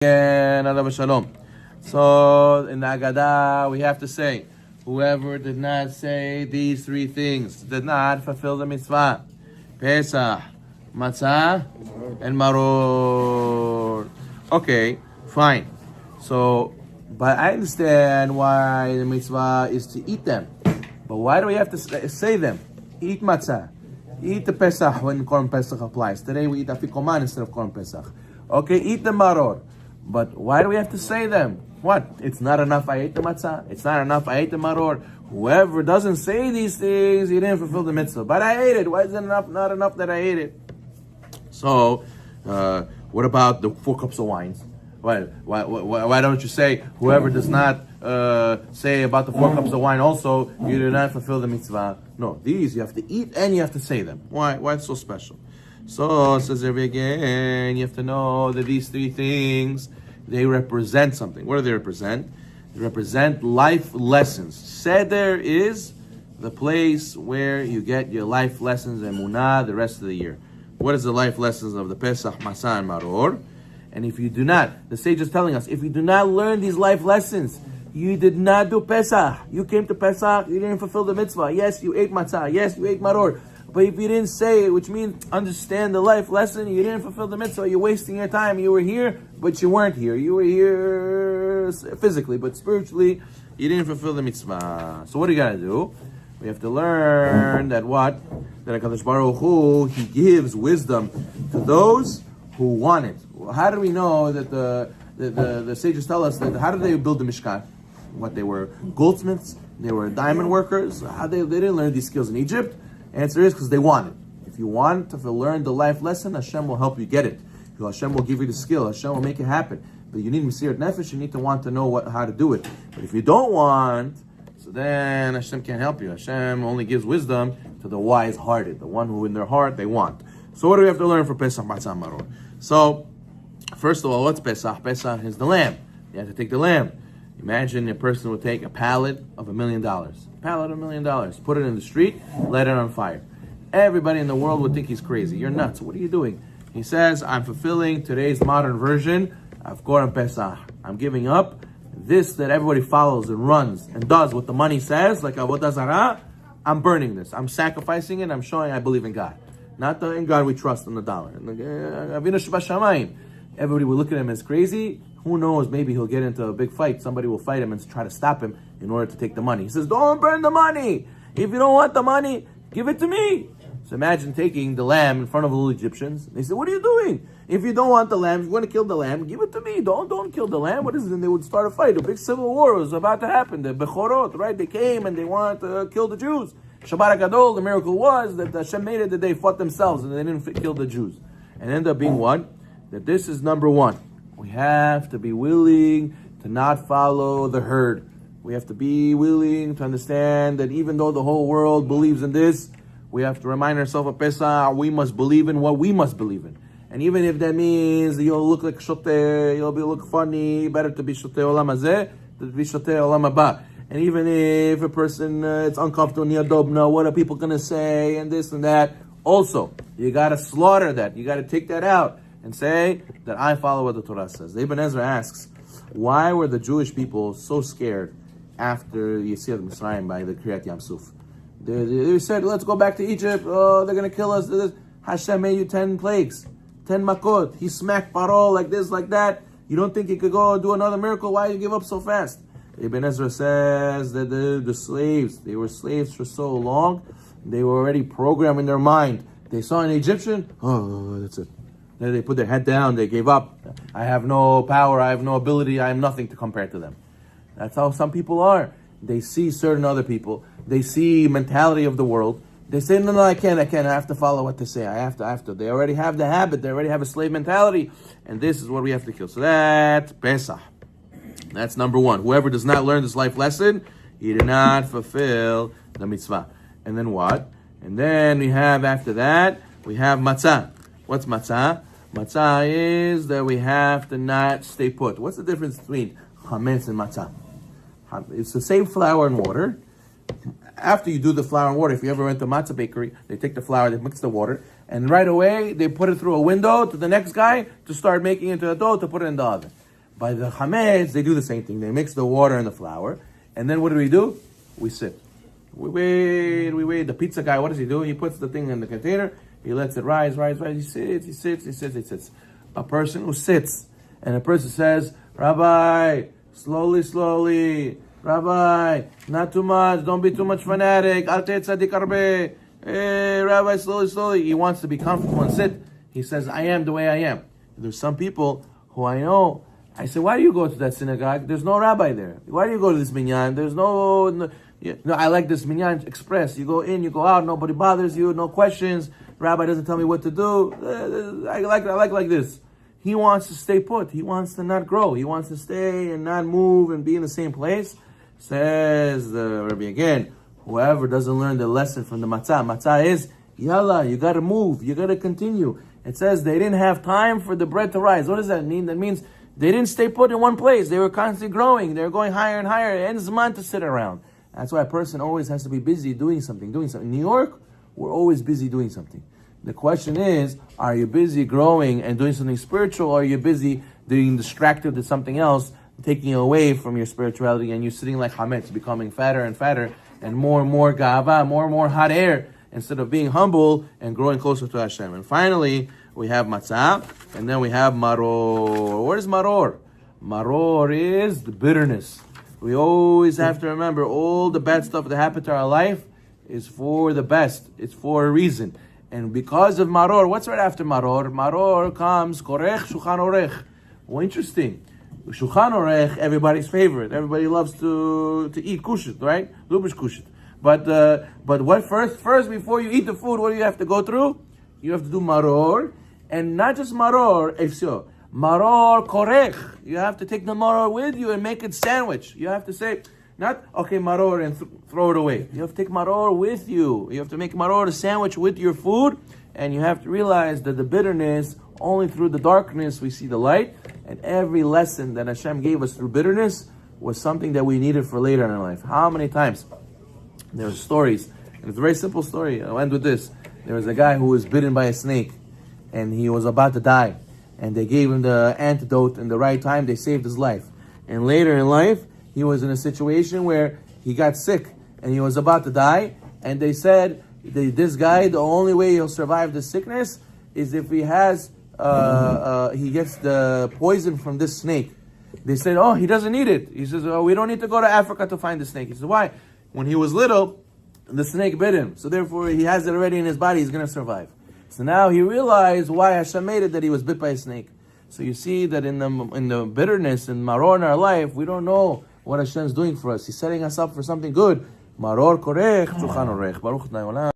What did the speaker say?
Yagen, Shalom. So in the Agadah, we have to say, whoever did not say these three things did not fulfill the mitzvah: Pesach, Matza, and Maror. Okay, fine. So, but I understand why the mitzvah is to eat them. But why do we have to say them? Eat matzah. Eat the Pesach when Korban Pesach applies. Today we eat afikoman instead of Korban Pesach. Okay, eat the Maror. But why do we have to say them? What? It's not enough I ate the matzah. It's not enough I ate the maror. Whoever doesn't say these things, he didn't fulfill the mitzvah. But I ate it. Why is it not enough that I ate it? So, what about the 4 cups of wines? Why don't you say, whoever does not say about the 4 cups of wine also, you do not fulfill the mitzvah? No, these you have to eat and you have to say them. Why it's so special? So, says again, you have to know that these 3 things, they represent something. What do they represent? They represent life lessons. Seder is the place where you get your life lessons and Emunah the rest of the year. What is the life lessons of the Pesach, Matzah, and Maror? And if you do not, the sage is telling us, if you do not learn these life lessons, you did not do Pesach. You came to Pesach, you didn't fulfill the mitzvah. Yes, you ate Matzah. Yes, you ate Maror. But if you didn't say it, which means understand the life lesson, you didn't fulfill the mitzvah, you're wasting your time. You were here, but you weren't here. You were here physically, but spiritually, you didn't fulfill the mitzvah. So what do you got to do? We have to learn that what? That HaKadosh Baruch Hu, He gives wisdom to those who want it. How do we know that the sages tell us that? How did they build the Mishkan? What, they were goldsmiths? They were diamond workers? How they didn't learn these skills in Egypt? Answer is because they want it. If you want to learn the life lesson, Hashem will help you get it. Hashem will give you the skill. Hashem will make it happen. But you need Mesirat Nefesh. You need to want to know how to do it. But if you don't want, so then Hashem can't help you. Hashem only gives wisdom to the wise-hearted, the one who in their heart they want. So what do we have to learn for Pesach, Matzah, Maror? So, first of all, what's Pesach? Pesach is the lamb. You have to take the lamb. Imagine a person would take a pallet of $1 million. Pallet of $1 million. Put it in the street, light it on fire. Everybody in the world would think he's crazy. You're nuts. What are you doing? He says, I'm fulfilling today's modern version of Korban Pesach. I'm giving up this that everybody follows and runs and does what the money says, like Avodah Zarah. I'm burning this. I'm sacrificing it. I'm showing I believe in God. Not in God we trust in the dollar. Everybody will look at him as crazy. Who knows, maybe he'll get into a big fight. Somebody will fight him and try to stop him in order to take the money. He says, don't burn the money. If you don't want the money, give it to me. So imagine taking the lamb in front of the little Egyptians. They said, what are you doing? If you don't want the lamb, if you want to kill the lamb, give it to me. Don't kill the lamb. What is it? And they would start a fight. A big civil war was about to happen. The Bechorot, right? They came and they wanted to kill the Jews. Shabbat HaGadol, the miracle was that Hashem made it that they fought themselves and they didn't kill the Jews. And ended up being what? That this is number 1. We have to be willing to not follow the herd. We have to be willing to understand that even though the whole world believes in this, we have to remind ourselves of Pesach, we must believe in what we must believe in. And even if that means that you'll look like shoteh, you'll look funny, better to be shoteh olam hazeh than to be shoteh olam haba. And even if a person, it's uncomfortable, niyadobna, what are people going to say, and this and that, also, you got to slaughter that. You got to take that out and say that I follow what the Torah says. Ibn Ezra asks, why were the Jewish people so scared after the Yetziat Mitzrayim by the Kriyat Yam Suf? They said, let's go back to Egypt. Oh, they're going to kill us. Hashem made you 10 plagues, 10 makot. He smacked Paro like this, like that. You don't think he could go do another miracle? Why you give up so fast? Ibn Ezra says that the slaves, they were slaves for so long, they were already programmed in their mind. They saw an Egyptian, oh, that's it. They put their head down, they gave up. I have no power, I have no ability, I have nothing to compare to them. That's how some people are. They see certain other people, they see mentality of the world. They say, no, I can't, I have to follow what they say, I have to. They already have the habit, they already have a slave mentality, and this is what we have to kill. So that's Pesach. That's number 1. Whoever does not learn this life lesson, he did not fulfill the mitzvah. And then what? And then we have, after that, we have matzah. What's matzah? Matzah is that we have to not stay put. What's the difference between chametz and matzah? It's the same flour and water. After you do the flour and water, if you ever went to matzah bakery, they take the flour, they mix the water, and right away they put it through a window to the next guy to start making it into a dough to put it in the oven. By the chametz, they do the same thing. They mix the water and the flour. And then what do? We sit. We wait. The pizza guy, what does he do? He puts the thing in the container. He lets it rise. He sits. A person who sits. And a person says, Rabbi, slowly. Rabbi, not too much. Don't be too much fanatic. Al te tzadik arbe. Hey, Rabbi, slowly. He wants to be comfortable and sit. He says, I am the way I am. There's some people who I know. I say, why do you go to that synagogue? There's no rabbi there. Why do you go to this minyan? There's no, I like this minyan express. You go in, you go out, nobody bothers you, no questions. Rabbi doesn't tell me what to do. I like this. He wants to stay put. He wants to not grow. He wants to stay and not move and be in the same place. Says the Rabbi again, whoever doesn't learn the lesson from the matzah is, yalla, you got to move. You got to continue. It says they didn't have time for the bread to rise. What does that mean? That means they didn't stay put in one place. They were constantly growing. They were going higher and higher. It ends man to sit around. That's why a person always has to be busy doing something. In New York, we're always busy doing something. The question is, are you busy growing and doing something spiritual, or are you busy being distracted to something else, taking you away from your spirituality, and you're sitting like hametz, becoming fatter and fatter, and more gava, more hot air, instead of being humble and growing closer to Hashem. And finally, we have matzah, and then we have maror. What is maror? Maror is the bitterness. We always have to remember all the bad stuff that happened to our life is for the best. It's for a reason. And because of maror, what's right after maror? Maror comes korech shulchan orech. Well, interesting. Shulchan orech, everybody's favorite. Everybody loves to eat kushit, right? Lubish kushit. But what first before you eat the food, what do you have to go through? You have to do maror, and not just maror, efsio. Maror korech. You have to take the maror with you and make it sandwich. You have to say, not, okay, maror and throw it away. You have to take maror with you. You have to make maror a sandwich with your food, and you have to realize that the bitterness, only through the darkness we see the light, and every lesson that Hashem gave us through bitterness was something that we needed for later in our life. How many times? There's stories, and it's a very simple story. I'll end with this. There was a guy who was bitten by a snake, and he was about to die. And they gave him the antidote in the right time. They saved his life. And later in life, he was in a situation where he got sick, and he was about to die. And they said, this guy, the only way he'll survive the sickness is if he has, he gets the poison from this snake. They said, oh, he doesn't need it. He says, oh, we don't need to go to Africa to find the snake. He says, why? When he was little, the snake bit him. So therefore, he has it already in his body. He's going to survive. So now he realized why Hashem made it, that he was bit by a snake. So you see that in the bitterness and maror in our life, we don't know what Hashem's doing for us. He's setting us up for something good. Maror korech, shulchan orech. Baruch Adonai Olam.